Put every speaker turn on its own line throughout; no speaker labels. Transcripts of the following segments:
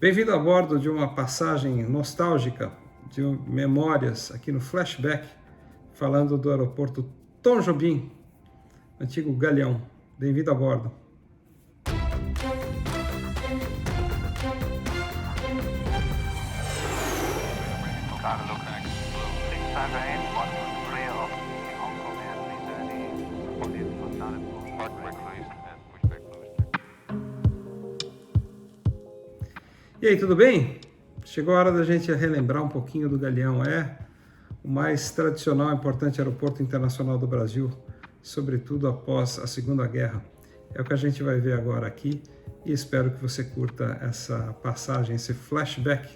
Bem-vindo a bordo de uma passagem nostálgica de memórias aqui no Flashback, falando do aeroporto Tom Jobim, antigo Galeão. Bem-vindo a bordo. E aí, tudo bem? Chegou a hora da gente relembrar um pouquinho do Galeão. É o mais tradicional e importante aeroporto internacional do Brasil, sobretudo após a Segunda Guerra. É o que a gente vai ver agora aqui e espero que você curta essa passagem, esse flashback,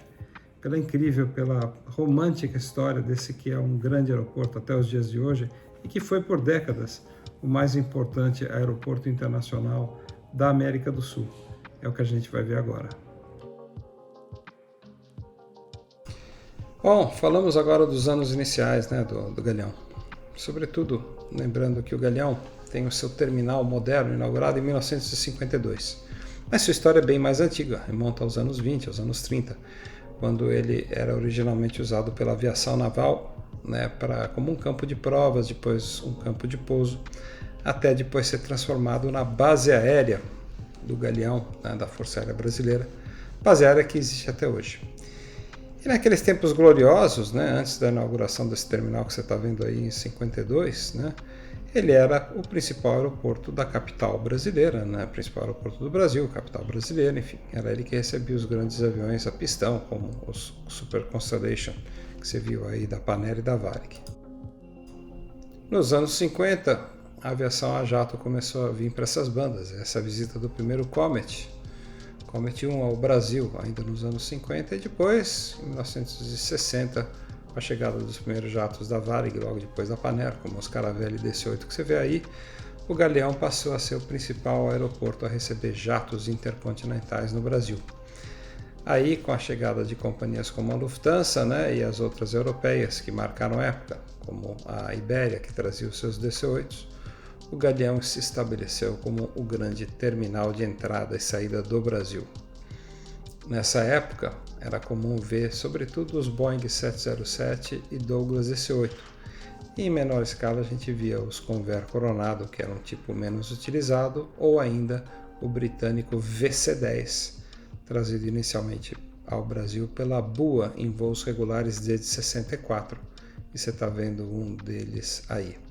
pela incrível, pela romântica história desse que é um grande aeroporto até os dias de hoje e que foi por décadas o mais importante aeroporto internacional da América do Sul. É o que a gente vai ver agora. Bom, falamos agora dos anos iniciais, né, do Galeão. Sobretudo, lembrando que o Galeão tem o seu terminal moderno inaugurado em 1952. Mas sua história é bem mais antiga, remonta aos anos 20, aos anos 30, quando ele era originalmente usado pela aviação naval, né, como um campo de provas, depois um campo de pouso, até depois ser transformado na base aérea do Galeão, né, da Força Aérea Brasileira, base aérea que existe até hoje. E naqueles tempos gloriosos, né, antes da inauguração desse terminal que você está vendo aí em 52, né, ele era o principal aeroporto da capital brasileira, né, principal aeroporto do Brasil, capital brasileira, enfim. Era ele que recebia os grandes aviões a pistão, como os Super Constellation, que você viu aí da Panera e da Varig. Nos anos 50, a aviação a jato começou a vir para essas bandas. Essa visita do primeiro Comet 1 ao Brasil, ainda nos anos 50, e depois, em 1960, com a chegada dos primeiros jatos da Varig, logo depois da Panera, como os Caravelle DC-8 que você vê aí, o Galeão passou a ser o principal aeroporto a receber jatos intercontinentais no Brasil. Aí, com a chegada de companhias como a Lufthansa, né, e as outras europeias que marcaram época, como a Iberia, que trazia os seus DC-8s, o Galeão se estabeleceu como o grande terminal de entrada e saída do Brasil. Nessa época, era comum ver sobretudo os Boeing 707 e Douglas DC-8. E em menor escala a gente via os Convair Coronado, que era um tipo menos utilizado, ou ainda o britânico VC-10, trazido inicialmente ao Brasil pela BUA em voos regulares desde 64. E você está vendo um deles aí.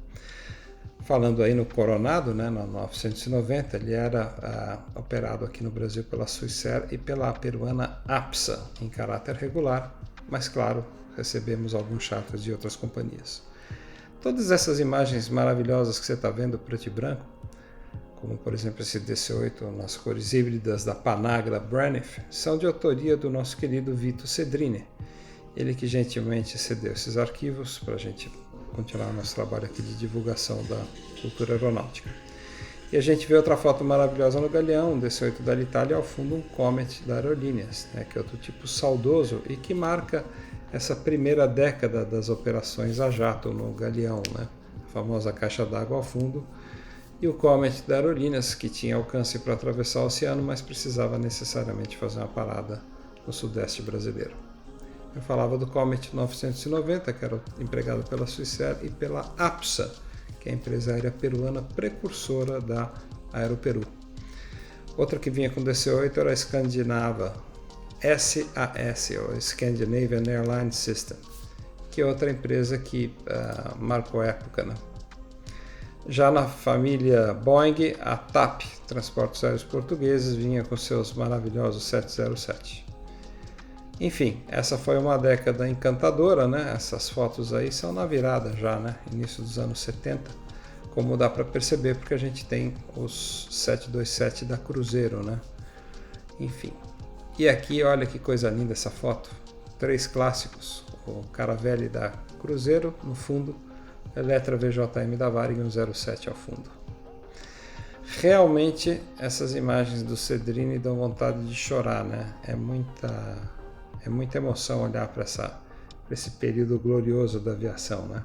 Falando aí no Coronado, né, no 990, ele era operado aqui no Brasil pela Swissair e pela peruana APSA, em caráter regular, mas claro, recebemos alguns charters de outras companhias. Todas essas imagens maravilhosas que você está vendo, preto e branco, como por exemplo esse DC-8 nas cores híbridas da Panagra Braniff, são de autoria do nosso querido Vito Cedrini, ele que gentilmente cedeu esses arquivos para a gente continuar nosso trabalho aqui de divulgação da cultura aeronáutica. E a gente vê outra foto maravilhosa no Galeão, um DC-8 da Itália, ao fundo um Comet da Aerolíneas, né, que é outro tipo saudoso e que marca essa primeira década das operações a jato no Galeão, né, a famosa caixa d'água ao fundo, e o Comet da Aerolíneas, que tinha alcance para atravessar o oceano, mas precisava necessariamente fazer uma parada no sudeste brasileiro. Eu falava do Comet 990, que era empregado pela Swissair, e pela APSA, que é a empresa aérea peruana precursora da Aeroperu. Outra que vinha com DC-8 era a Scandinava SAS, ou Scandinavian Airlines System, que é outra empresa que marcou época, né? Já na família Boeing, a TAP, Transportes Aéreos Portugueses, vinha com seus maravilhosos 707. Enfim, essa foi uma década encantadora, né? Essas fotos aí são na virada já, né? Início dos anos 70, como dá para perceber, porque a gente tem os 727 da Cruzeiro, né? Enfim. E aqui, olha que coisa linda essa foto. 3 clássicos. O Caravelle da Cruzeiro no fundo, Eletra VJM da Varig no 07 ao fundo. Realmente, essas imagens do Cedrini dão vontade de chorar, né? É muita emoção olhar para esse período glorioso da aviação, né?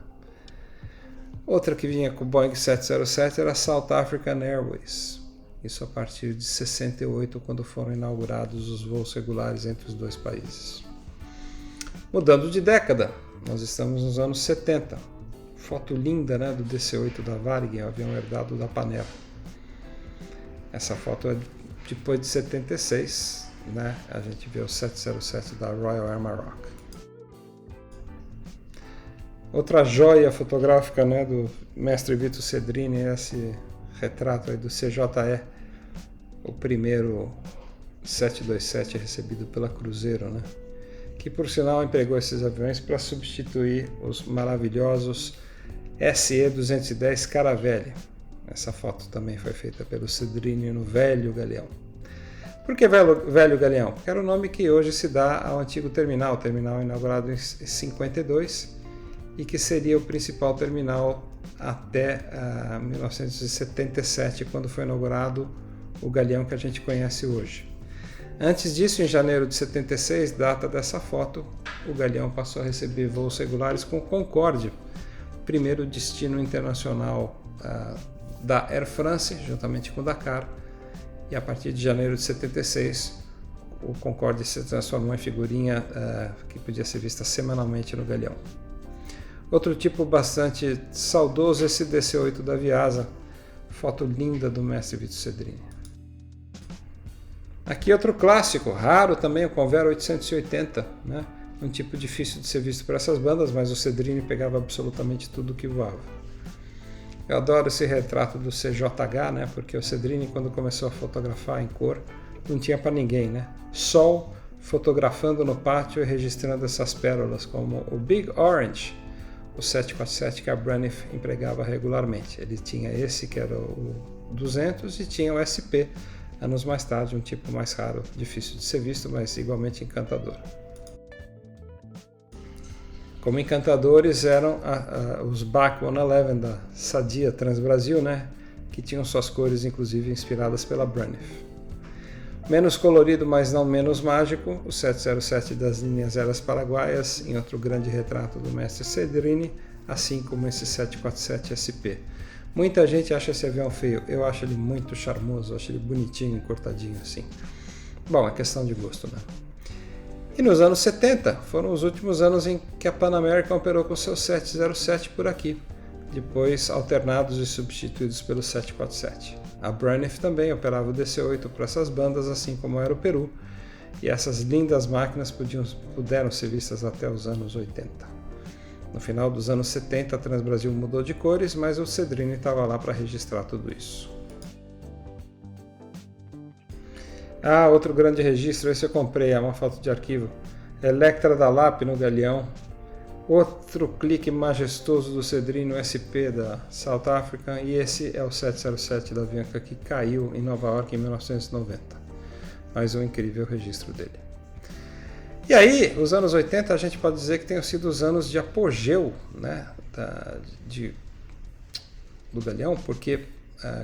Outra que vinha com o Boeing 707 era a South African Airways. isso a partir de 68, quando foram inaugurados os voos regulares entre os dois países. Mudando de década, nós estamos nos anos 70. Foto linda, né, do DC-8 da Varig, avião herdado da Panera. Essa foto é depois de 76, né? A gente vê o 707 da Royal Air Maroc. Outra joia fotográfica, né, do mestre Vito Cedrini, esse retrato aí do CJE, o primeiro 727 recebido pela Cruzeiro, né? Que por sinal empregou esses aviões para substituir os maravilhosos SE-210 Caravelle. Essa foto também foi feita pelo Cedrini no Velho Galeão. Por que Velho Galeão? Porque era o nome que hoje se dá ao antigo terminal inaugurado em 52 e que seria o principal terminal até 1977, quando foi inaugurado o galeão que a gente conhece hoje. Antes disso, em janeiro de 76, data dessa foto, o galeão passou a receber voos regulares com Concorde, primeiro destino internacional da Air France, juntamente com o Dakar, e a partir de janeiro de 76, o Concorde se transformou em figurinha que podia ser vista semanalmente no galeão. Outro tipo bastante saudoso, esse DC-8 da Viasa, foto linda do mestre Vito Cedrini. Aqui outro clássico, raro também, o Convair 880, né? Um tipo difícil de ser visto por essas bandas, mas o Cedrini pegava absolutamente tudo que voava. Eu adoro esse retrato do CJH, né? Porque o Cedrini, quando começou a fotografar em cor, não tinha para ninguém, né? Sol fotografando no pátio e registrando essas pérolas, como o Big Orange, o 747 que a Braniff empregava regularmente. Ele tinha esse, que era o 200, e tinha o SP, anos mais tarde, um tipo mais raro, difícil de ser visto, mas igualmente encantador. Como encantadores eram os BAC 111 da Sadia Transbrasil, né? Que tinham suas cores inclusive inspiradas pela Braniff. Menos colorido, mas não menos mágico, o 707 das linhas aéreas paraguaias, em outro grande retrato do mestre Cedrini, assim como esse 747 SP. Muita gente acha esse avião feio, eu acho ele muito charmoso, acho ele bonitinho, cortadinho assim. Bom, é questão de gosto, né? E nos anos 70 foram os últimos anos em que a Pan American operou com seu 707 por aqui, depois alternados e substituídos pelo 747. A Braniff também operava o DC-8 para essas bandas, assim como era o Peru, e essas lindas máquinas puderam ser vistas até os anos 80. No final dos anos 70, a Transbrasil mudou de cores, mas o Cedrini estava lá para registrar tudo isso. Ah, outro grande registro, esse eu comprei, é uma foto de arquivo. Electra da LAP no galeão. Outro clique majestoso do Cedrini no SP da South Africa, e esse é o 707 da Avianca que caiu em Nova York em 1990. Mais um incrível registro dele. E aí, os anos 80 a gente pode dizer que tenham sido os anos de apogeu, né, do galeão, porque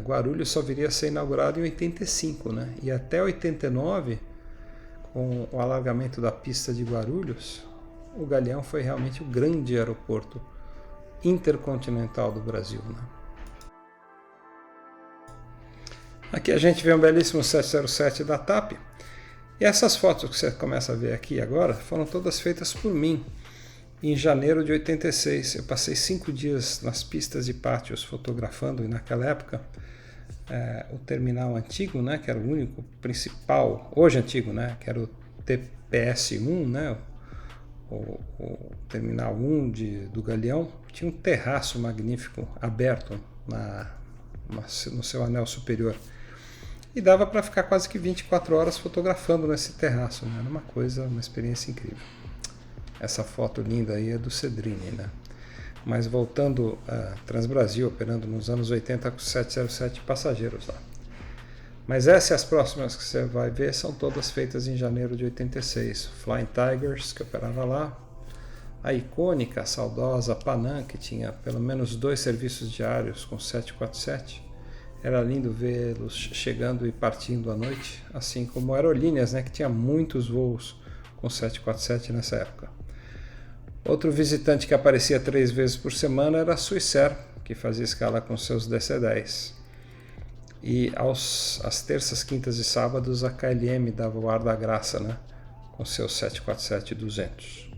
Guarulhos só viria a ser inaugurado em 85, né, e até 89, com o alargamento da pista de Guarulhos, o Galeão foi realmente o grande aeroporto intercontinental do Brasil, né? Aqui a gente vê um belíssimo 707 da TAP. E essas fotos que você começa a ver aqui agora foram todas feitas por mim em janeiro de 86. Eu passei 5 dias nas pistas e pátios fotografando, e naquela época o terminal antigo, né, que era o único principal, hoje antigo, né, que era o TPS-1, né, o terminal 1 do Galeão, tinha um terraço magnífico aberto no seu anel superior. E dava para ficar quase que 24 horas fotografando nesse terraço, né? Era uma experiência incrível. Essa foto linda aí é do Cedrini, né? Mas voltando a Transbrasil, operando nos anos 80 com 707 passageiros lá. Mas essas e as próximas que você vai ver são todas feitas em janeiro de 86. Flying Tigers, que operava lá. A icônica, saudosa Panam, que tinha pelo menos 2 serviços diários com 747. Era lindo vê-los chegando e partindo à noite, assim como aerolíneas, né, que tinha muitos voos com 747 nessa época. Outro visitante que aparecia 3 vezes por semana era a Swissair, que fazia escala com seus DC-10. E às terças, quintas e sábados a KLM dava o ar da graça, né? Com seus 747-200.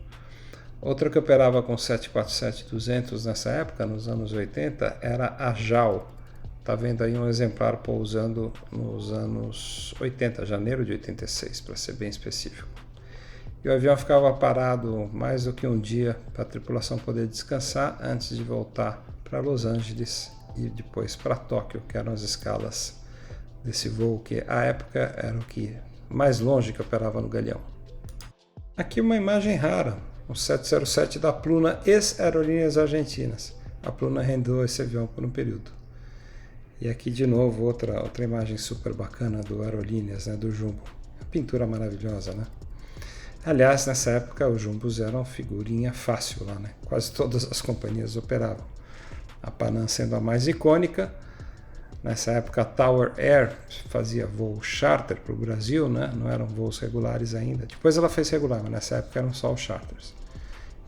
Outra que operava com 747-200 nessa época, nos anos 80, era a JAL. Está vendo aí um exemplar pousando nos anos 80, janeiro de 86, para ser bem específico. E o avião ficava parado mais do que um dia para a tripulação poder descansar antes de voltar para Los Angeles e depois para Tóquio, que eram as escalas desse voo, que à época era o que mais longe que operava no Galeão. Aqui uma imagem rara, um 707 da Pluna, ex-Aerolíneas Argentinas. A Pluna rendeu esse avião por um período. E aqui de novo outra imagem super bacana do Aerolíneas, né, do Jumbo. A pintura maravilhosa, né? Aliás, nessa época os Jumbos eram figurinha fácil lá, né? Quase todas as companhias operavam. A Panam sendo a mais icônica. Nessa época a Tower Air fazia voo charter para o Brasil, né? Não eram voos regulares ainda. Depois ela fez regular, mas nessa época eram só os charters.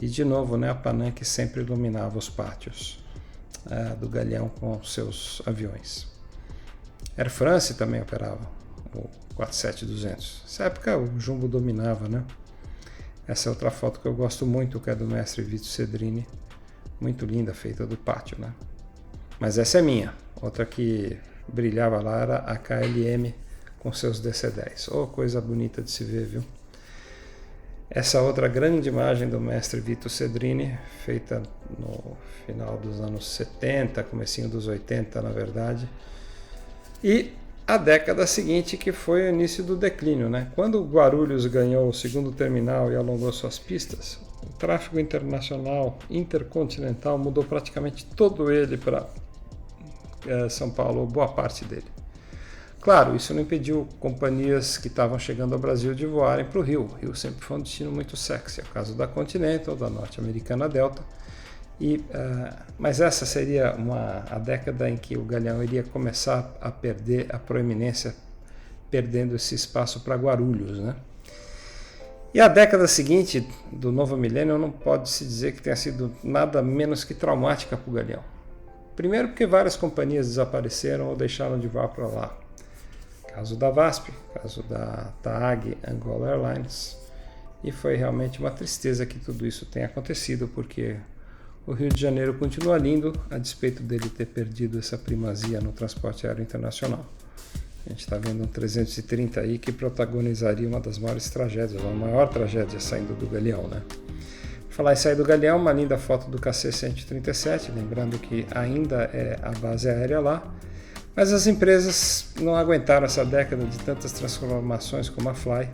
E de novo, né, a Panam que sempre iluminava os pátios do Galeão com seus aviões. Air France também operava o 47200. Nessa época o Jumbo dominava, né? Essa é outra foto que eu gosto muito, que é do mestre Vito Cedrini. Muito linda, feita do pátio, né? Mas essa é minha. Outra que brilhava lá era a KLM com seus DC-10. Oh, coisa bonita de se ver, viu? Essa outra grande imagem do mestre Vito Cedrini, feita no final dos anos 70, comecinho dos 80, na verdade. E a década seguinte, que foi o início do declínio, né? Quando o Guarulhos ganhou o segundo terminal e alongou suas pistas, o tráfego internacional, intercontinental, mudou praticamente todo ele para São Paulo, ou boa parte dele. Claro, isso não impediu companhias que estavam chegando ao Brasil de voarem para o Rio. O Rio sempre foi um destino muito sexy, é o caso da Continental, da norte-americana Delta. Mas essa seria a década em que o Galeão iria começar a perder a proeminência, perdendo esse espaço para Guarulhos, né? E a década seguinte, do novo milênio, não pode se dizer que tenha sido nada menos que traumática para o Galeão. Primeiro porque várias companhias desapareceram ou deixaram de voar para lá. Caso da VASP, caso da TAAG, Angola Airlines. E foi realmente uma tristeza que tudo isso tenha acontecido, porque o Rio de Janeiro continua lindo, a despeito dele ter perdido essa primazia no transporte aéreo internacional. A gente está vendo um 330 aí que protagonizaria uma das maiores tragédias, a maior tragédia saindo do Galeão, né? Falar em sair do Galeão, uma linda foto do KC-137, lembrando que ainda é a base aérea lá. Mas as empresas não aguentaram essa década de tantas transformações como a Fly.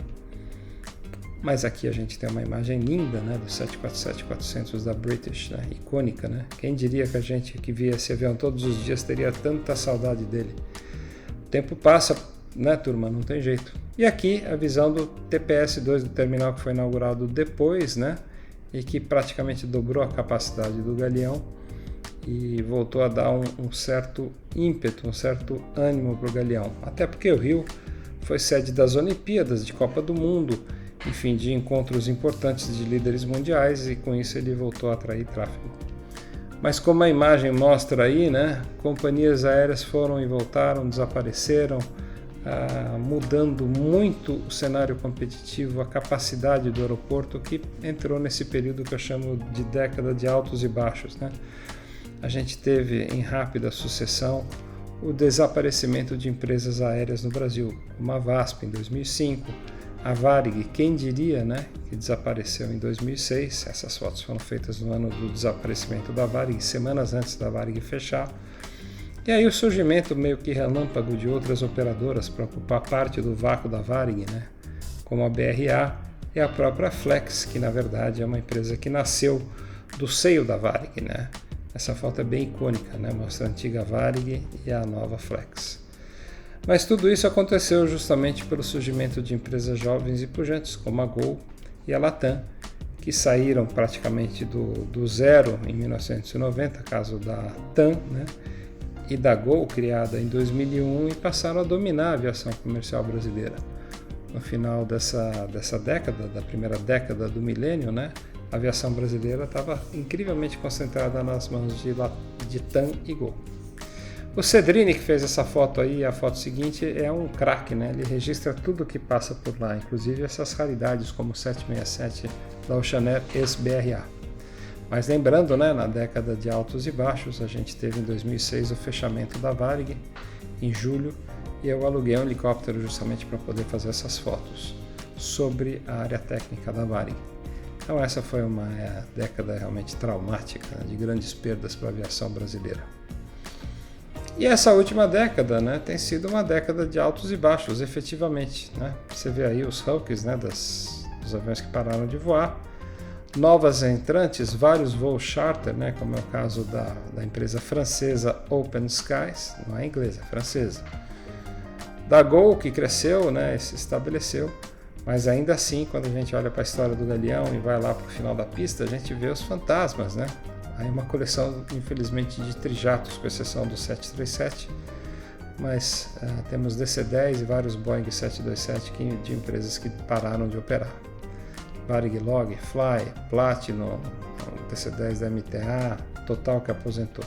Mas aqui a gente tem uma imagem linda, né, do 747-400 da British, né, icônica, né? Quem diria que a gente que via esse avião todos os dias teria tanta saudade dele? O tempo passa, né, turma? Não tem jeito. E aqui a visão do TPS-2 do terminal que foi inaugurado depois, né, e que praticamente dobrou a capacidade do Galeão e voltou a dar um certo ímpeto, um certo ânimo para o Galeão. Até porque o Rio foi sede das Olimpíadas, de Copa do Mundo, enfim, de encontros importantes de líderes mundiais, e com isso ele voltou a atrair tráfego. Mas como a imagem mostra aí, né, companhias aéreas foram e voltaram, desapareceram, mudando muito o cenário competitivo, a capacidade do aeroporto, que entrou nesse período que eu chamo de década de altos e baixos, né? A gente teve em rápida sucessão o desaparecimento de empresas aéreas no Brasil, como a VASP em 2005, a Varig, quem diria, né, que desapareceu em 2006. Essas fotos foram feitas no ano do desaparecimento da Varig, semanas antes da Varig fechar. E aí o surgimento meio que relâmpago de outras operadoras para ocupar parte do vácuo da Varig, né, como a BRA e a própria Flex, que na verdade é uma empresa que nasceu do seio da Varig, né? Essa foto é bem icônica, né? Mostra a antiga Varig e a nova Flex. Mas tudo isso aconteceu justamente pelo surgimento de empresas jovens e pujantes, como a Gol e a Latam, que saíram praticamente do zero em 1990, caso da TAM, né? E da Gol, criada em 2001, e passaram a dominar a aviação comercial brasileira. No final dessa década, da primeira década do milênio, né? A aviação brasileira estava incrivelmente concentrada nas mãos de TAM e Gol. O Cedrini, que fez essa foto aí, a foto seguinte, é um craque, né? Ele registra tudo que passa por lá, inclusive essas raridades como o 767 da Oceanair ex-BRA. Mas lembrando, né, na década de altos e baixos, a gente teve em 2006 o fechamento da Varig, em julho, e eu aluguei um helicóptero justamente para poder fazer essas fotos sobre a área técnica da Varig. Então essa foi uma década realmente traumática, né, de grandes perdas para a aviação brasileira. E essa última década, né, tem sido uma década de altos e baixos, efetivamente, né? Você vê aí os hulks, né, dos aviões que pararam de voar, novas entrantes, vários voos charter, né, como é o caso da empresa francesa Open Skies, não é inglesa, é francesa. Da Gol, que cresceu, né, se estabeleceu, mas ainda assim, quando a gente olha para a história do Galeão e vai lá para o final da pista, a gente vê os fantasmas, né? Aí uma coleção, infelizmente, de trijatos, com exceção do 737, mas temos DC-10 e vários Boeing 727 de empresas que pararam de operar. Varig, Log, Fly, Platinum, DC-10 da MTA, Total que aposentou.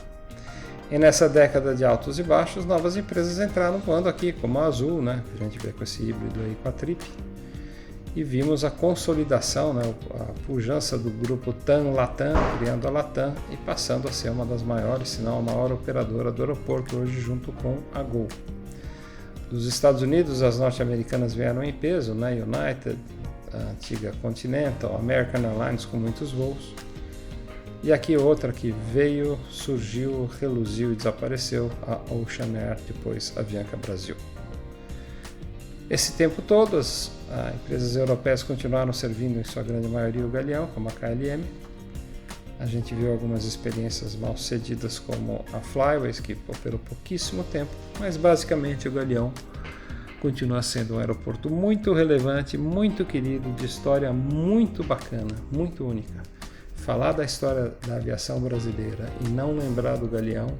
E nessa década de altos e baixos, novas empresas entraram voando aqui, como a Azul, né? A gente vê com esse híbrido aí com a Trip. E vimos a consolidação, né, a pujança do grupo TAM-Latam, criando a Latam e passando a ser uma das maiores, se não a maior operadora do aeroporto hoje, junto com a Gol. Dos Estados Unidos, as norte-americanas vieram em peso, né, United, a antiga Continental, American Airlines com muitos voos. E aqui outra que veio, surgiu, reluziu e desapareceu, a Oceanair, depois a Avianca Brasil. Esse tempo todo, as empresas europeias continuaram servindo em sua grande maioria o Galeão, como a KLM. A gente viu algumas experiências mal sucedidas como a Flyways, que operou pouquíssimo tempo, mas basicamente o Galeão continua sendo um aeroporto muito relevante, muito querido, de história muito bacana, muito única. Falar da história da aviação brasileira e não lembrar do Galeão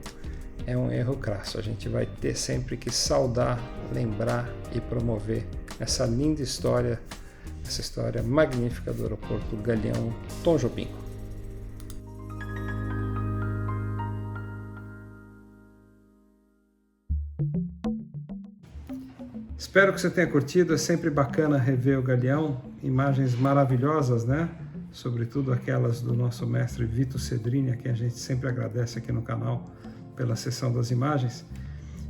é um erro crasso. A gente vai ter sempre que saudar, lembrar e promover essa linda história, essa história magnífica do aeroporto Galeão Tom Jobim. Espero que você tenha curtido, é sempre bacana rever o Galeão, imagens maravilhosas, né? Sobretudo aquelas do nosso mestre Vito Cedrini, a quem a gente sempre agradece aqui no canal pela sessão das imagens.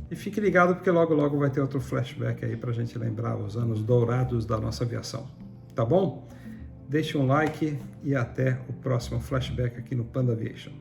E fique ligado porque logo logo vai ter outro flashback aí pra gente lembrar os anos dourados da nossa aviação. Tá bom? Deixe um like e até o próximo flashback aqui no Panda Aviation.